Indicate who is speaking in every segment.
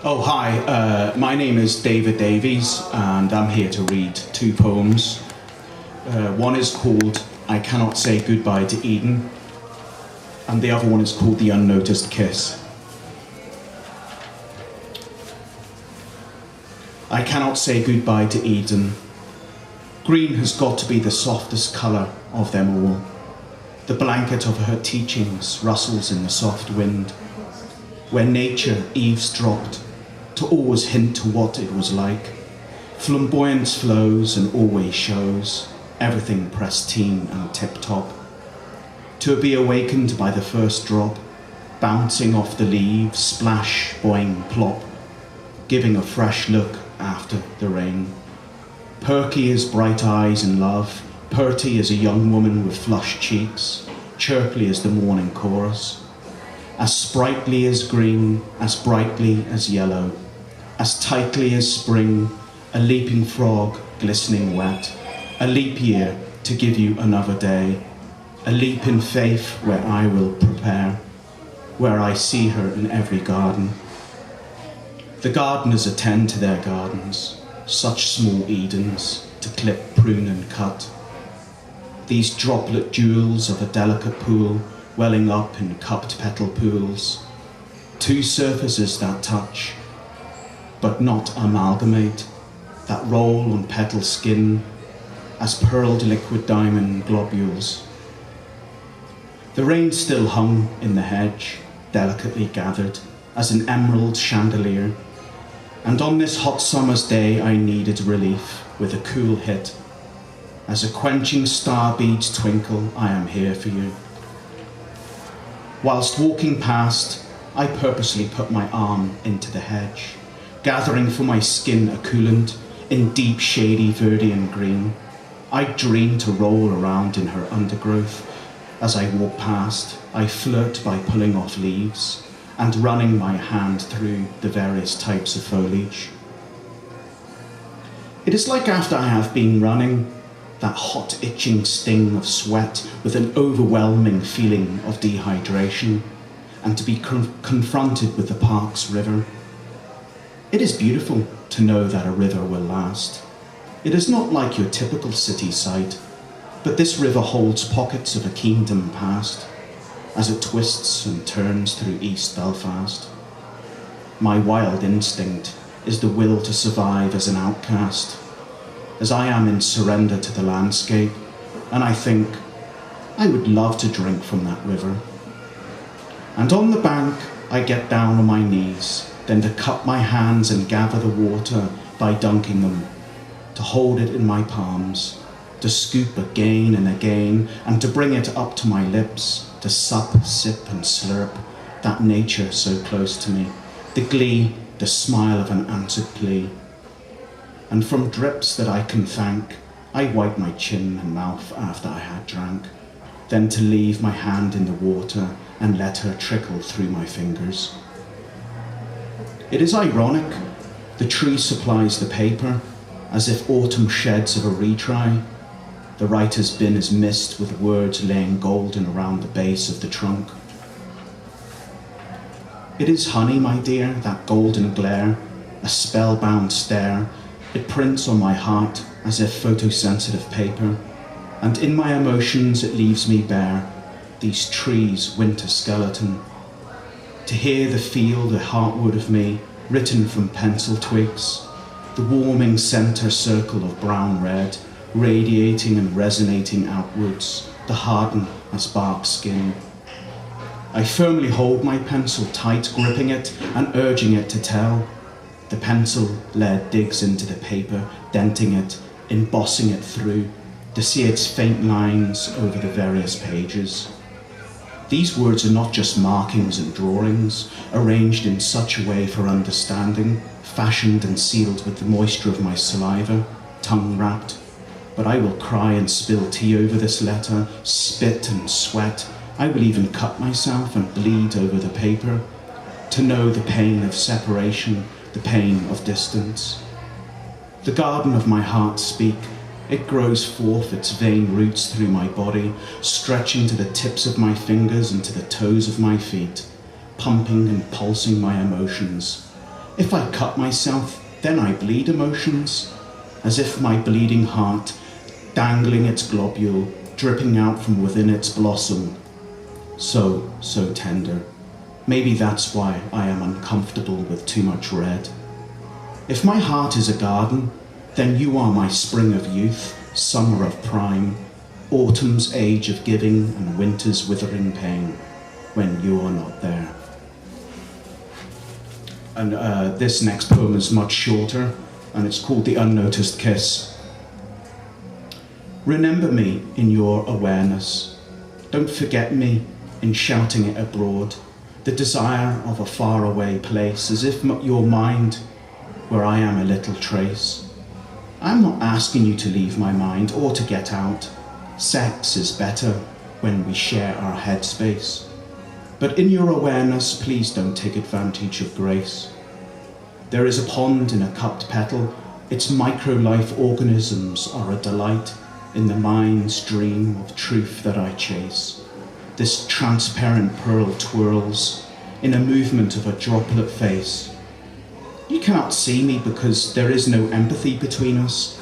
Speaker 1: Oh, hi. My name is Davies, and I'm here to read two poems. One is called I Cannot Say Goodbye to Eden, and the other one is called The Unnoticed Kiss. I cannot say goodbye to Eden. Green has got to be the softest colour of them all. The blanket of her teachings rustles in the soft wind, where nature eavesdropped to always hint to what it was like. Flamboyance flows and always shows everything pristine and tip-top. To be awakened by the first drop, bouncing off the leaves, splash, boing, plop, giving a fresh look after the rain. Perky as bright eyes in love, purty as a young woman with flushed cheeks, chirply as the morning chorus, as sprightly as green, as brightly as yellow, as tightly as spring, a leaping frog glistening wet, a leap year to give you another day, a leap in faith where I will prepare, where I see her in every garden. The gardeners attend to their gardens, such small Edens, to clip, prune and cut. These droplet jewels of a delicate pool, welling up in cupped petal pools. Two surfaces that touch, but not amalgamate, that roll on petal skin as pearled liquid diamond globules. The rain still hung in the hedge, delicately gathered as an emerald chandelier, and on this hot summer's day I needed relief with a cool hit. As a quenching star beads twinkle, I am here for you. Whilst walking past, I purposely put my arm into the hedge, gathering for my skin a coolant in deep shady Verdian green. I dream to roll around in her undergrowth. As I walk past, I flirt by pulling off leaves and running my hand through the various types of foliage. It is like after I have been running, that hot itching sting of sweat with an overwhelming feeling of dehydration, and to be confronted with the park's river. It is beautiful to know that a river will last. It is not like your typical city site, but this river holds pockets of a kingdom past, as it twists and turns through East Belfast. My wild instinct is the will to survive as an outcast, as I am in surrender to the landscape, and I think I would love to drink from that river. And on the bank, I get down on my knees, then to cup my hands and gather the water by dunking them, to hold it in my palms, to scoop again and again, and to bring it up to my lips, to sup, sip and slurp that nature so close to me, the glee, the smile of an answered plea. And from drips that I can thank, I wipe my chin and mouth after I had drank, then to leave my hand in the water and let her trickle through my fingers. It is ironic, the tree supplies the paper, as if autumn sheds of a retry. The writer's bin is mist with words laying golden around the base of the trunk. It is honey, my dear, that golden glare, a spellbound stare. It prints on my heart as if photosensitive paper, and in my emotions it leaves me bare, these trees' winter skeleton. To hear the feel, the heartwood of me, written from pencil twigs, the warming centre circle of brown-red, radiating and resonating outwards, the harden as bark skin. I firmly hold my pencil tight, gripping it and urging it to tell. The pencil lead digs into the paper, denting it, embossing it through, to see its faint lines over the various pages. These words are not just markings and drawings, arranged in such a way for understanding, fashioned and sealed with the moisture of my saliva, tongue-wrapped. But I will cry and spill tea over this letter, spit and sweat. I will even cut myself and bleed over the paper, to know the pain of separation, the pain of distance. The garden of my heart speak, It grows forth its vein roots through my body, stretching to the tips of my fingers and to the toes of my feet, pumping and pulsing my emotions. If I cut myself, then I bleed emotions, as if my bleeding heart, dangling its globule, dripping out from within its blossom. So tender. Maybe that's why I am uncomfortable with too much red. If my heart is a garden, then you are my spring of youth, summer of prime, autumn's age of giving and winter's withering pain, when you are not there. And this next poem is much shorter, and it's called The Unnoticed Kiss. Remember me in your awareness. Don't forget me in shouting it abroad, the desire of a faraway place, as if your mind, where I am a little trace. I'm not asking you to leave my mind or to get out. Sex is better when we share our headspace. But in your awareness, please don't take advantage of grace. There is a pond in a cupped petal. Its micro-life organisms are a delight in the mind's dream of truth that I chase. This transparent pearl twirls in a movement of a droplet face. You cannot see me because there is no empathy between us.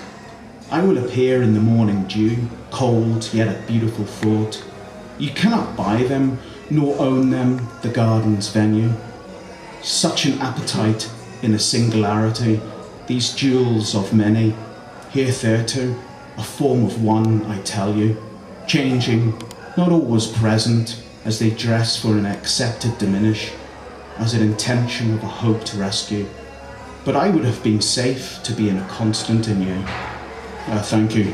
Speaker 1: I will appear in the morning dew, cold yet a beautiful thought. You cannot buy them, nor own them, the garden's venue. Such an appetite in a singularity, these jewels of many, hitherto, a form of one, I tell you, changing, not always present, as they dress for an accepted diminish, as an intention of a hope to rescue. But I would have been safe to be in a constant in you. Thank you.